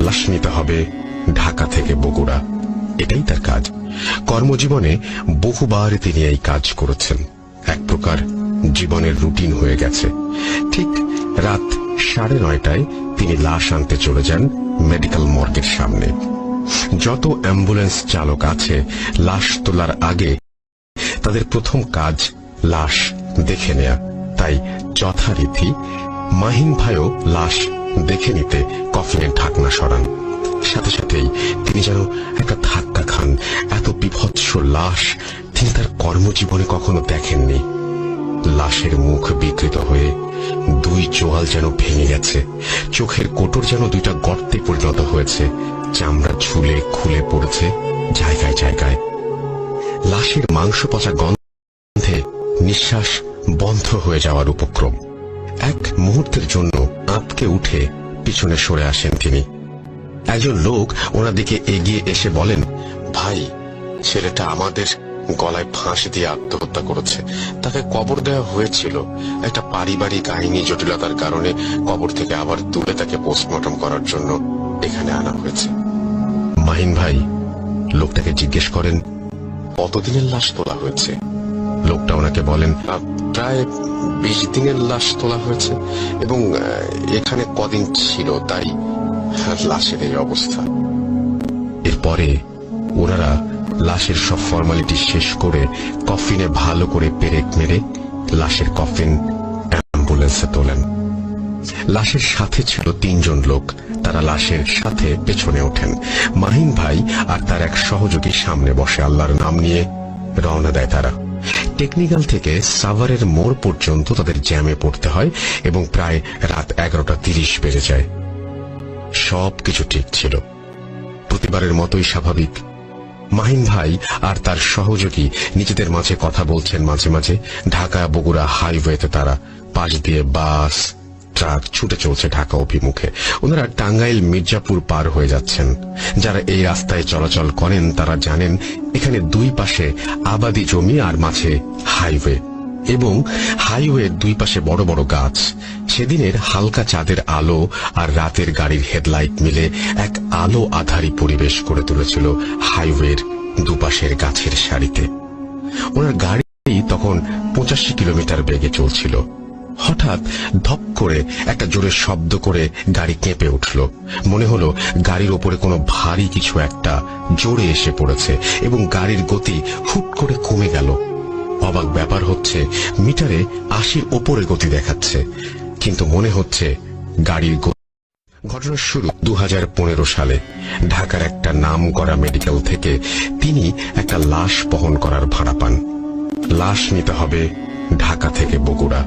লাশ নিতে হবে ঢাকা থেকে বগুড়া, এটাই তার কাজ। কর্মজীবনে বহুবার তিনি এই কাজ করেছেন, এক প্রকার জীবনের রুটিন হয়ে গেছে। ঠিক রাত 9:30টায় তিনি লাশ আনতে চলে যান মেডিকেল মর্গের সামনে। যত অ্যাম্বুলেন্স চালক আছে লাশ তোলার আগে তাদের প্রথম কাজ লাশ দেখে নেয়া, তাই যথারীতি মাহিন ভাইও লাশ দেখে নিতে কফিনের ঢাকনা সরান। সাথে সাথেই তিনি যেন একটা ধাক্কা খান। এত বিভৎস লাশ তিনি তার কর্মজীবনে কখনো দেখেননি। লাশের মুখ বিকৃত হয়ে দুই চোয়াল যেন ভেঙে গেছে, চোখের কোটর যেন দুইটা গর্তে পরিণত হয়েছে, চামড়া ঝুলে খুলে পড়েছে জায়গায় জায়গায়। লাশের মাংস পচা গন্ধে নিঃশ্বাস বন্ধ হয়ে যাওয়ার উপক্রম। এক মুহূর্তের জন্য আঁতকে উঠে পিছনে সরে আসেন তিনি। একজন লোক ওনার দিকে এগিয়ে এসে বলেন, ভাই, ছেলেটা আমাদের গলায় ফাঁস দিয়ে আত্মহত্যা করেছে। তাকে কবর দেওয়া হয়েছিল, একটা পারিবারিক আইনি জটিলতার কারণে কবর থেকে আবার তুলে তাকে পোস্টমর্টম করার জন্য এখানে আনা হয়েছে। মাহিন ভাই লোকটাকে জিজ্ঞেস করেন, কতদিনের লাশ তোলা হয়েছে? লোকটা ওনাকে বলেন, প্রায় 20 দিনের লাশ তোলা হয়েছে এবং এখানে কদিন ছিল তাই লাশের এই অবস্থা। এরপরে ওনারা লাশের সব ফর্মালিটি শেষ করে কফিনে ভালো করে পেরেক মেরে লাশের কফিন অ্যাম্বুলেন্সে তোলেন। লাশের সাথে ছিল 3 জন লোক, তারা লাশের সাথে পেছনে ওঠেন। মাহিন ভাই আর তার এক সহযোগী সামনে বসে আল্লাহর নাম নিয়ে রওনা দেয় তারা। টেকনিক্যাল থেকে সাভারের মোড় পর্যন্ত তাদের জ্যামে পড়তে হয় এবং প্রায় রাত 11:30 বেজে যায়। সবকিছু ঠিক ছিল, প্রতিবারের মতোই স্বাভাবিক। মাহিন ভাই আর তার সহযোগী নিজেদের মাঝে কথা বলছেন মাঝে মাঝে। ঢাকা বগুড়া হাইওয়েতে তারা পাশ দিয়ে বাস ট্রাক ছুটে চলছে ঢাকা অভিমুখে। ওনারা টাঙ্গাইল মির্জাপুর পার হয়ে যাচ্ছেন। যারা এই রাস্তায় চলাচল করেন তারা জানেন এখানে দুই পাশে আবাদি জমি আর মাঝে হাইওয়ে, এবং হাইওয়ের দুই পাশে বড় বড় গাছ। সেদিনের হালকা চাঁদের আলো আর রাতের গাড়ির হেডলাইট মিলে এক আলো আধারী পরিবেশ করে তুলেছিল হাইওয়ের দুপাশের গাছের সারিতে। ওনার গাড়ি তখন 85 কিলোমিটার বেগে চলছিল। হঠাৎ ধপ করে একটা জোরে শব্দ করে গাড়ি কেঁপে উঠল। মনে হলো গাড়ির ওপরে কোনো ভারী কিছু একটা জোরে এসে পড়েছে এবং গাড়ির গতি হুট করে কমে গেল। অবাক ব্যাপার হচ্ছে, মিটারে 80-র ওপরে গতি দেখাচ্ছে, কিন্তু মনে হচ্ছে গাড়ির গতি। ঘটনার শুরু 2015 সালে। ঢাকার একটা নামকরা মেডিকেল থেকে তিনি একটা লাশ বহন করার ভাড়া পান। লাশ নিতে হবে ঢাকা থেকে বগুড়া,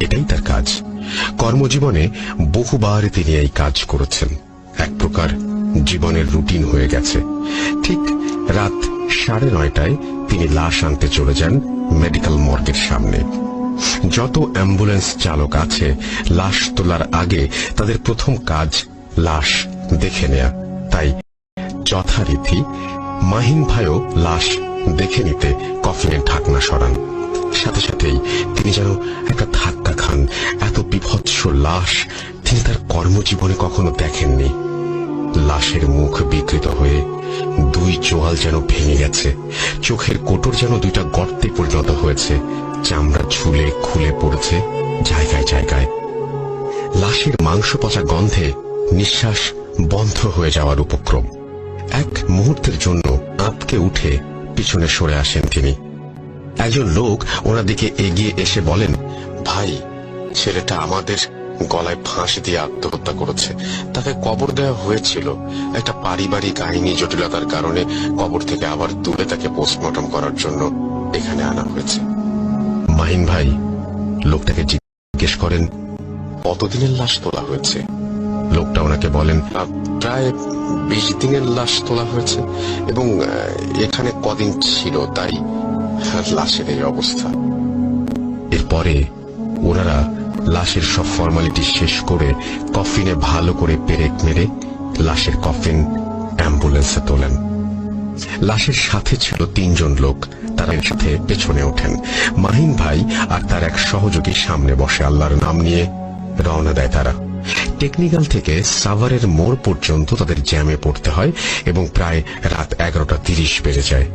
এটাই তার কাজ। কর্মজীবনে বহুবার তিনি এই কাজ করেছেন, এক প্রকার জীবনের রুটিন হয়ে গেছে। ঠিক রাত 9:30টায় তিনি লাশ আনতে চলে যান মেডিকেল মর্গের সামনে। যত অ্যাম্বুলেন্স চালক আছে লাশ তোলার আগে তাদের প্রথম কাজ লাশ দেখে নেয়া, তাই যথারীতি মাহিন ভাইও লাশ দেখে নিতে কফিনের ঢাকনা সরান। সাথে সাথেই তিনি যেন একটা ধাক্কা খান। এত বিভৎস লাশ তিনি তার কর্মজীবনে কখনো দেখেননি। লাশের মুখ বিকৃত হয়ে দুই চোয়াল যেন ভেঙে গেছে, চোখের কোটর যেন দুইটা গর্তে পরিণত হয়েছে, চামড়া ঝুলে খুলে পড়েছে জায়গায় জায়গায়। লাশের মাংস পচা গন্ধে নিঃশ্বাস বন্ধ হয়ে যাওয়ার উপক্রম। এক মুহূর্তের জন্য আঁতকে উঠে পিছনে সরে আসেন তিনি। একজন লোক ওনার দিকে এগিয়ে এসে বলেন, ভাই, ছেলেটা আমাদের গলায় ফাঁস দিয়ে আত্মহত্যা করেছে। তাকে কবর দেওয়া হয়েছিল, একটা পারিবারিক আইনি জটিলতার কারণে কবর থেকে আবার তুলে তাকে পোস্টমর্টম করার জন্য এখানে আনা হয়েছে। মাহিন ভাই লোকটাকে জিজ্ঞেস করেন, কতদিনের লাশ তোলা হয়েছে? লোকটা ওনাকে বলেন, প্রায় 20 দিনের লাশ তোলা হয়েছে এবং এখানে কদিন ছিল তাই লাশের এই অবস্থা। এরপরে ওনারা লাশের সব ফর্মালিটি শেষ করে কফিনে ভালো করে পেরেক মেরে লাশের কফিন অ্যাম্বুলেন্সে তোলেন। লাশের সাথে ছিল 3 জন লোক, তারা সাথে পেছনে ওঠেন। মাহিন ভাই আর তার এক সহযোগী সামনে বসে আল্লাহর নাম নিয়ে রওনা দেয় তারা। টেকনিক্যাল থেকে সাভারের মোড় পর্যন্ত তাদের জ্যামে পড়তে হয় এবং প্রায় রাত 11:30 বেজে যায়।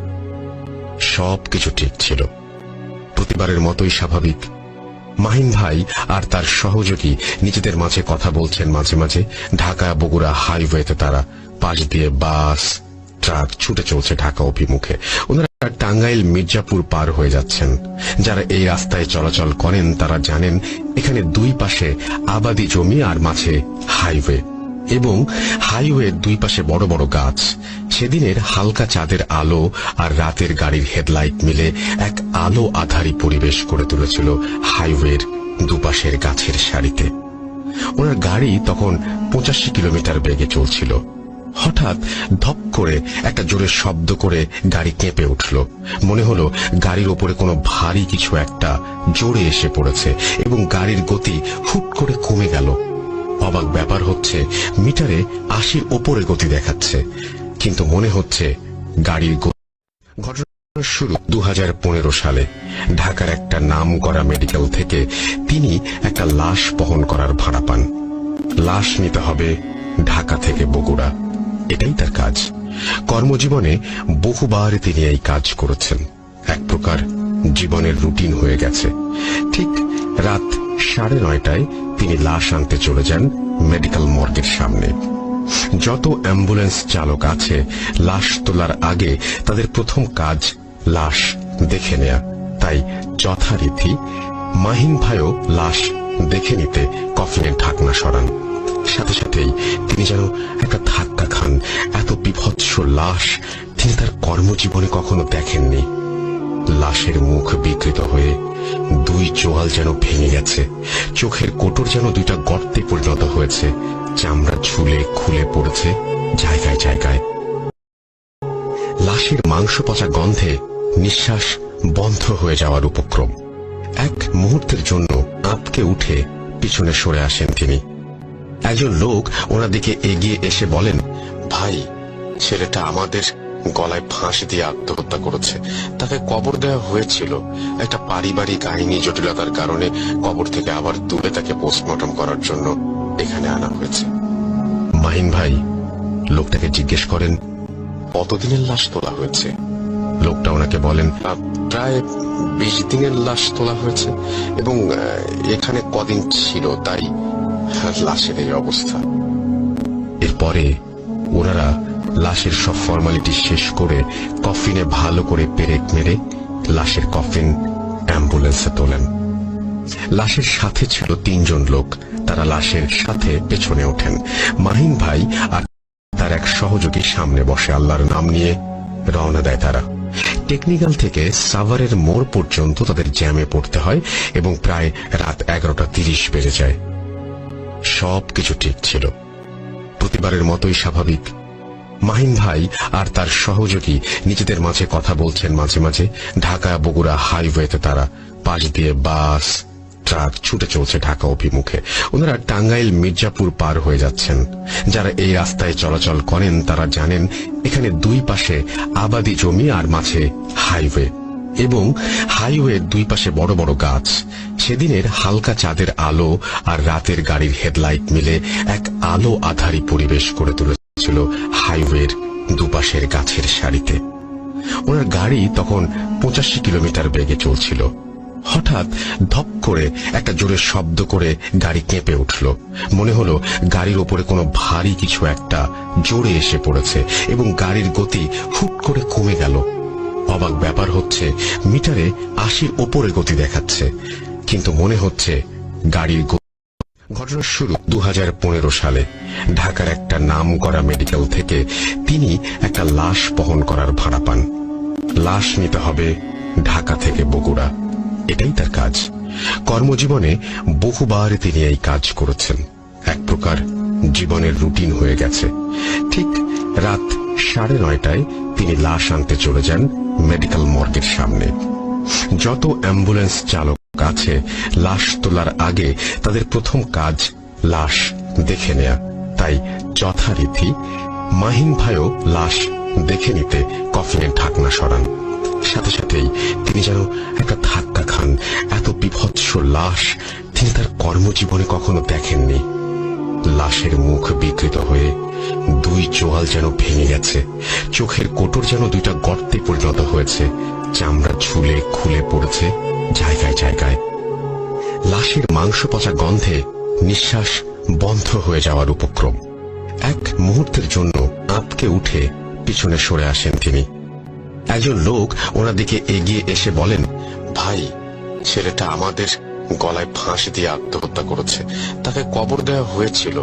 সবকিছু ঠিক ছিল, প্রতিবারের মতোই স্বাভাবিক। মাহিন ভাই আর তার সহযোগী নিজেদের মাঝে কথা বলছেন। মাঝে মাঝে ঢাকা বগুড়া হাইওয়েতে তারা পাশ দিয়ে বাস ট্রাক ছুটে চলছে ঢাকা অভিমুখে। ওনারা টাঙ্গাইল মির্জাপুর পার হয়ে যাচ্ছেন। যারা এই রাস্তায় চলাচল করেন তারা জানেন এখানে দুই পাশে আবাদি জমি আর মাঝে হাইওয়ে, এবং হাইওয়ের দুই পাশে বড় বড় গাছ। সেদিনের হালকা চাঁদের আলো আর রাতের গাড়ির হেডলাইট মিলে এক আলো আধারী পরিবেশ করে তুলেছিল হাইওয়ের দুপাশের গাছের সারিতে। ওনার গাড়ি তখন 85 কিলোমিটার বেগে চলছিল। হঠাৎ ধপ করে একটা জোরে শব্দ করে গাড়ি কেঁপে উঠল। মনে হলো গাড়ির ওপরে কোনো ভারী কিছু একটা জোরে এসে পড়েছে এবং গাড়ির গতি হুট করে কমে গেল। অবাক ব্যাপার হচ্ছে, মিটারে 80-র ওপরে গতি দেখাচ্ছে, কিন্তু মনে হচ্ছে গাড়ির গতি। ঘটনার শুরু 2015 সালে। ঢাকার একটা নামকরা মেডিকেল থেকে তিনি একটা লাশ বহন করার ভাড়া পান। লাশ নিতে হবে ঢাকা থেকে বগুড়া, এটাই তার কাজ। কর্মজীবনে বহুবার তিনি এই কাজ করেছেন। এক প্রকার জীবনের রুটিন হয়ে গেছে। ঠিক রাত 9:30টায় তিনি লাশ আনতে চলে যান মেডিকেল মর্গের সামনে। যত অ্যাম্বুলেন্স চালক আছে লাশ তোলার আগে তাদের প্রথম কাজ লাশ দেখে নেয়া। তাই যথারীতি মাহিন ভাইও লাশ দেখে নিতে কফিনের ঢাকনা সরান। সাথে সাথেই তিনি যেন একটা ধাক্কা খান। এত বিভৎস লাশ তিনি তার কর্মজীবনে কখনো দেখেননি। লাশের মুখ বিকৃত হয়ে দুই চোয়াল যেন ভেঙে গেছে, চোখের কোটর যেন দুইটা গর্তে পরিণত হয়েছে, চামড়া ঝুলে খুলে পড়েছে জায়গায় জায়গায়। লাশের মাংস পচা গন্ধে নিঃশ্বাস বন্ধ হয়ে যাওয়ার উপক্রম। এক মুহূর্তের জন্য আঁতকে উঠে পিছনে সরে আসেন তিনি। একজন লোক ওনার দিকে এগিয়ে এসে বলেন, ভাই, ছেলেটা আমাদের গলায় ফাঁস দিয়ে আত্মহত্যা করেছে। তাকে কবর দেওয়া হয়েছিল। একটা পারিবারিক আইনি জটিলতার কারণে কবর থেকে আবার তুলে তাকে পোস্টমর্টম করার জন্য এখানে আনা হয়েছে। মাহিন ভাই লোকটাকে জিজ্ঞেস করেন, কতদিনের লাশ তোলা হয়েছে? লোকটা ওনাকে বলেন, প্রায় 20 দিনের লাশ তোলা হয়েছে এবং এখানে কদিন ছিল তাই লাশের এই অবস্থা। এরপরে ওনারা লাশের সব ফর্মালিটি শেষ করে কফিনে ভালো করে পেরেক মেরে লাশের কফিন অ্যাম্বুলেন্সে তোলেন। লাশের সাথে ছিল 3 জন লোক। তারা লাশের সাথে পেছনে ওঠেন। মাহিন ভাই আর তার এক সহযোগী সামনে বসে। আল্লাহর নাম নিয়ে রওনা দেয় তারা। টেকনিক্যাল থেকে সাভারের মোড় পর্যন্ত তাদের জ্যামে পড়তে হয় এবং প্রায় রাত 11:30 বেজে যায়। সবকিছু ঠিক ছিল, প্রতিবারের মতোই স্বাভাবিক। মাহিন ভাই আর তার সহযোগী নিজেদের মাঝে কথা বলছেন। মাঝে মাঝে ঢাকা বগুড়া হাইওয়েতে তারা পাশ দিয়ে বাস ট্রাক ছুটে চলছে ঢাকা অভিমুখে। ওনারা টাঙ্গাইল মির্জাপুর পার হয়ে যাচ্ছেন। যারা এই রাস্তায় চলাচল করেন তারা জানেন এখানে দুই পাশে আবাদি জমি আর মাঝে হাইওয়ে, এবং হাইওয়ের দুই পাশে বড় বড় গাছ। সেদিনের হালকা চাঁদের আলো আর রাতের গাড়ির হেডলাইট মিলে এক আলো আধারী পরিবেশ করে তুলেছিল হাইওয়ের দুপাশের গাছের সারিতে। ওনার গাড়ি তখন 85 কিলোমিটার বেগে চলছিল। হঠাৎ ধপ করে একটা জোরে শব্দ করে গাড়ি কেঁপে উঠল। মনে হলো গাড়ির ওপরে কোনো ভারী কিছু একটা জোরে এসে পড়েছে এবং গাড়ির গতি হুট করে কমে গেল। অবাক ব্যাপার হচ্ছে, মিটারে 80-র ওপরে গতি দেখাচ্ছে, কিন্তু মনে হচ্ছে গাড়ির গতি। ঘটনার শুরু 2015 সালে। ঢাকার একটা নামকরা মেডিকেল থেকে তিনি একটা লাশ বহন করার ভাড়া পান। লাশ নিতে হবে ঢাকা থেকে বগুড়া, এটাই তার কাজ। কর্মজীবনে বহুবার তিনি এই কাজ করেছেন। এক প্রকার জীবনের রুটিন হয়ে গেছে। ঠিক রাত 9:30টায় তিনি লাশ আনতে চলে যান মেডিকেল মর্গের সামনে। যত অ্যাম্বুলেন্স চালক আছে লাশ তোলার আগে তাদের প্রথম কাজ লাশ দেখে নেয়া। তাই যথারীতি মাহিন ভাইও লাশ দেখে নিতে কফিনের ঢাকনা সরান। সাথে সাথেই তিনি যেন একটা ধাক্কা খান। এত বিভৎস লাশ তিনি তার কর্মজীবনে কখনো দেখেননি। লাশের মুখ বিকৃত হয়ে দুই চোয়াল যেন ভেঙে গেছে, চোখের কোটর যেন দুইটা গর্তে পরিণত হয়েছে, চামড়া ঝুলে খুলে পড়েছে জায়গায় জায়গায়। লাশের মাংস পচা গন্ধে নিঃশ্বাস বন্ধ হয়ে যাওয়ার উপক্রম। এক মুহূর্তের জন্য আঁতকে উঠে পিছনে সরে আসেন তিনি। একজন লোক ওনার দিকে এগিয়ে এসে বলেন, ভাই, ছেলেটা আমাদের গলায় ফাঁস দিয়ে আত্মহত্যা করেছে। তাকে কবর দেওয়া হয়েছিল,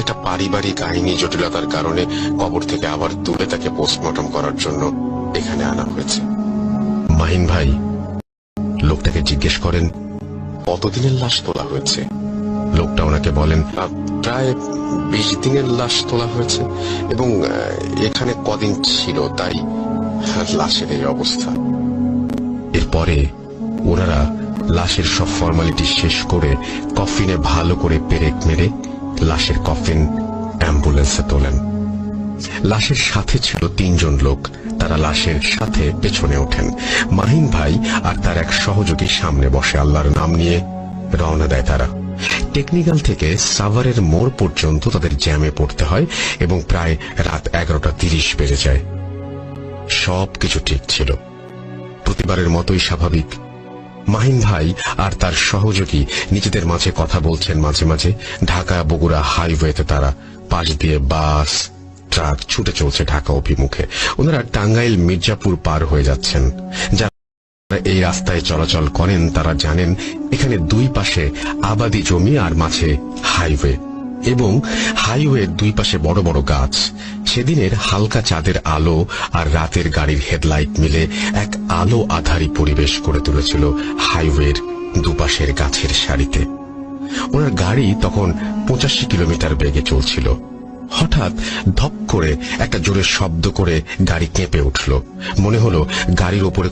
একটা পারিবারিক আইনি জটিলতার কারণে কবর থেকে আবার তুলে তাকে পোস্টমর্টম করার জন্য এখানে আনা হয়েছে। মাহিন ভাই লোকটাকে জিজ্ঞেস করেন, কতদিনের লাশ তোলা হয়েছে? লোকটা ওনাকে বলেন, প্রায় 20 দিনের লাশ তোলা হয়েছে, এবং এখানে কদিন ছিল তাই লাশের এই অবস্থা। এরপরে ওনারা লাশের সব ফর্মালিটি শেষ করে কফিনে ভালো করে পেরেক মেরে লাশের কফিন অ্যাম্বুলেন্সে তোলেন। লাশের সাথে ছিল 3 জন লোক। তারা লাশের সাথে পেছনে ওঠেন। মাহিন ভাই আর তার এক সহযোগী সামনে বসে আল্লাহর নাম নিয়ে রওনা দেয় তারা। টেকনিক্যাল থেকে সাভারের মোড় পর্যন্ত তাদের জ্যামে পড়তে হয় এবং প্রায় রাত 11:30 বেজে যায়। সবকিছু ঠিক ছিল, প্রতিবারের মতোই স্বাভাবিক। মাহিন ভাই আর তার সহযোগী নিজেদের মাঝে কথা বলছেন মাঝে মাঝে। ঢাকা বগুড়া হাইওয়েতে তারা পাশ দিয়ে বাস ট্রাক ছুটে চলছে ঢাকা অভিমুখে। ওনারা টাঙ্গাইল মির্জাপুর পার হয়ে যাচ্ছেন। যারা এই রাস্তায় চলাচল করেন তারা জানেন এখানে দুই পাশে আবাদি জমি আর মাঝে হাইওয়ে, এবং হাইওয়ের দুই পাশে বড় বড় গাছ। সেদিনের হালকা চাঁদের আলো আর রাতের গাড়ির হেডলাইট মিলে এক আলো আধারী পরিবেশ করে তুলেছিল হাইওয়ের দুপাশের গাছের সারিতে। ওনার গাড়ি তখন 85 কিলোমিটার বেগে চলছিল। হঠাৎ ধপ করে একটা জোরে শব্দ করে গাড়ি কেঁপে উঠল। মনে হলো গাড়ির ওপরে